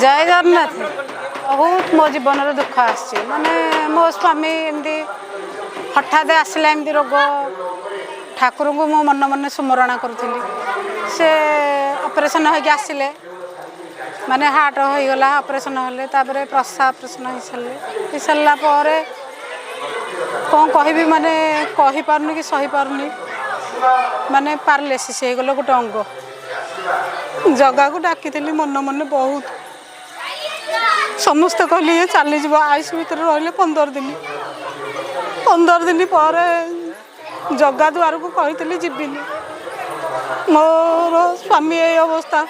जय जगन्नाथ। बहुत मो जीवन दुख आसी माने मो स्वामी एमती हठात आसला एमती रोग ठाकुर को मो मन मन सुमरणा करूली से ऑपरेशन होके आसिले माने हार्ट हो गला ऑपरेशन होले तापर प्रसा ऑपरेशन हो सारा कौन कहि माने कहि पारुनी कि सही पारुनी माने पारालिसिस हो गला गोटे अंग जगह को डाकी मन मन बहुत समस्त कहली चली जा आईसी भितर रही 15 दिन पर जगह द्वार को कही जीविनी मोर स्वामी ये अवस्था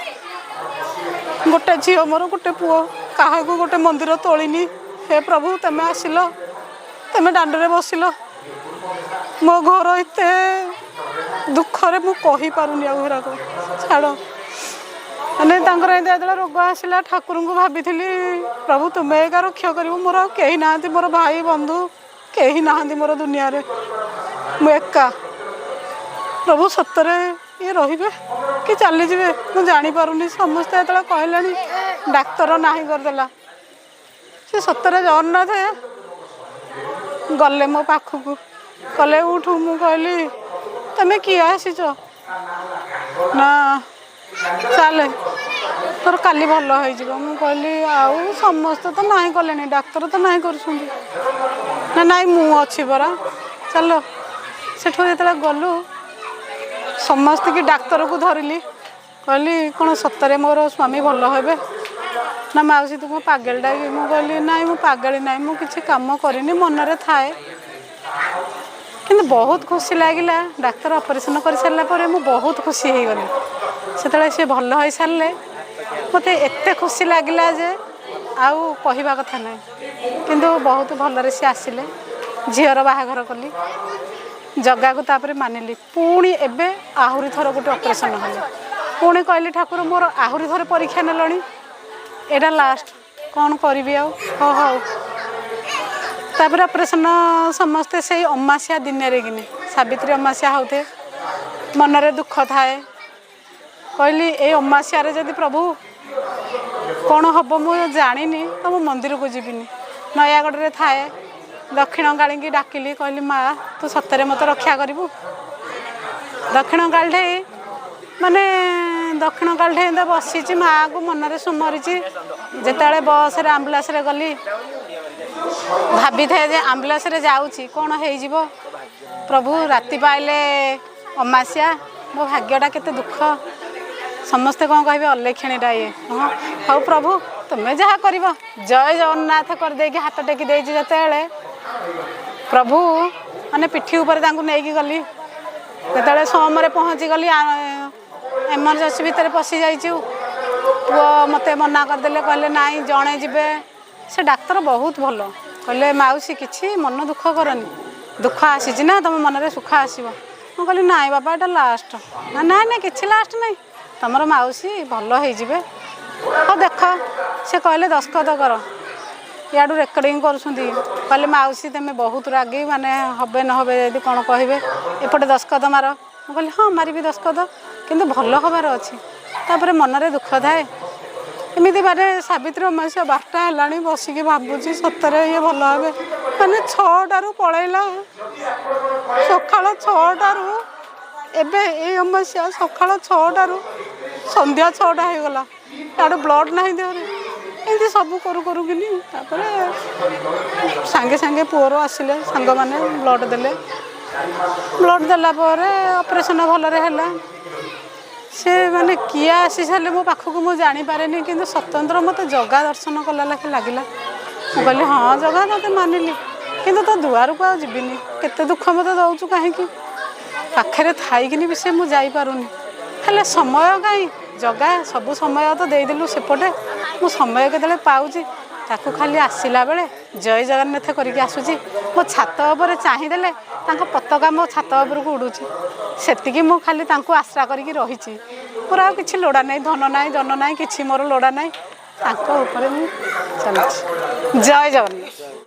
गोटे झी मोर गोटे पुओ क्या गोटे मंदिर तोलिनी हे प्रभु तुम आसिल तुम दांडे बसिल मो घर एत दुखरे मुझे पारुनी आगुरा छाड़ मैंने जो रोग आसला ठाकुर को भाभी प्रभु तुम्हें एका रक्षा कर मोर कहीं ना मोर भाई बंधु कहीं ना मोर दुनिया रे मु एका प्रभु सतरे ये रे कि चली जे मुझे जापारूनी समस्ते जो कहला डाक्तर ना करदेला से सतरे जगन्नाथ गले मो पाखक कले उठू मु कहली तुम किए आसीच ना चले तोर काली भल हो कहली आउ समस्ते तो ना कले डाक्तर तो ना कर ना मु अच्छी परा चलो सेठू जो गलु समस्त की डाक्तर को धरली कहली कौन सतरे मोर स्वामी भल हे ना मौसी तुम पागलटा कि मुझे कहली ना मु पागली ना मुझे कम करनी मनरे थाए कि बहुत खुशी लगिला डाक्तर ऑपरेशन कर सारा मुझे बहुत खुशी हो गली से सी भल हो सारे मत एत खुशी लगिला जे आउ कहवा कथा ना किंतु बहुत भलरे सी आसिले झीर बाहाघर कली जगह को तापर मानिली पुणी एबे आहुरी थर गोटे ऑपरेशन हल पुणी कहली ठाकुर मोर आहुरी थर परीक्षा नेलणी एटा लास्ट कौन करी आउ हो तापर ऑपरेशन समस्ते से अमासिया दिन रे कि सावित्री अमासिया होते मनरे दुख थाए कहली ए अमासिया रे जदि प्रभु कौन हम मुझे जानी तो मंदिर को जीविनी नयागढ़ थाए दक्षिण काली की डाकिली कहली माँ तू सतरे मत रक्षा करू दक्षिण काली माने दक्षिण काली बसी माँ को मनरे सुमरी जिते बस आम्बुलांस गली भाभी थे जे आम्बुलांस जाऊँगी कौन हो प्रभु राति पाइले अमासिया मो भाग्यटा केते दुख समस्ते कौन कहे अलेखीटा ये हाँ हाँ प्रभु तुम्हें जहाँ कर जय जगन्नाथ करदे हाथ टेकी देते प्रभु माने पिठी ऊपर नहीं गली जो सोमरे पहुँची गली एमरजेंसी भितर पशि जाइए पुओ मत मना करदे कहले नाई जड़े जीवे से डाक्तर बहुत भल कहले मौसी किसी मन दुख करनी दुख आसी ना तुम मन में सुख आसो मुझे कहली नाई बापा एटा लास्ट ना ना ना कि लास्ट नहीं तुमर मौसी भल हो हाँ देख से कहले दस्खत कर याडू रेकर्डिंग कर मौसी तुम बहुत रागी माने हे न हे यदि कौन कहे एपटे दस्खत मार मुझे कहली हाँ मारि दस्खत किंतु भल हबार अच्छी तापर मनरे दुख थाए एमती बारे सावित्री अमासिया 12टा है बसिकी भावुँ सतरे ये भल हे मैंने 6टारू पलैला सका 6टारू एबे ये अमासिया सका 6टारू संध्या 6टा हो गला यार ब्लड ना देहरे एमती सब करू कि सांगे सांगे पुअर आसिले सांग मैंने ब्लड देले ब्लड देला ऑपरेशन भलरे है से माने किए आसी सारे मो पाखक मुझे जानीपारे कि स्वतंत्र मत जगह दर्शन कला लाखे लगिला मुझे कहली हाँ जगह तो मानिली किंतु तो दुआर को जीविनी केते दुख मत दौचु कहीं पाखे थी भी से मुझे जापारूनी हेले समय कहीं जगह सब समय तो देदेलु सेपटे मु समय केतले पाऊँगी ताकू खाली आसला बेले जय जगन्नाथ करके आसूची मो छात उपर चाहिदेले पताका मो छात उपर को उड़ूची सेतिकी मु खाली आश्रा करके रही मोर आ कि लोड़ा नहीं धन ना जन ना कि मोर लोड़ा ना चल जय जगन्नाथ।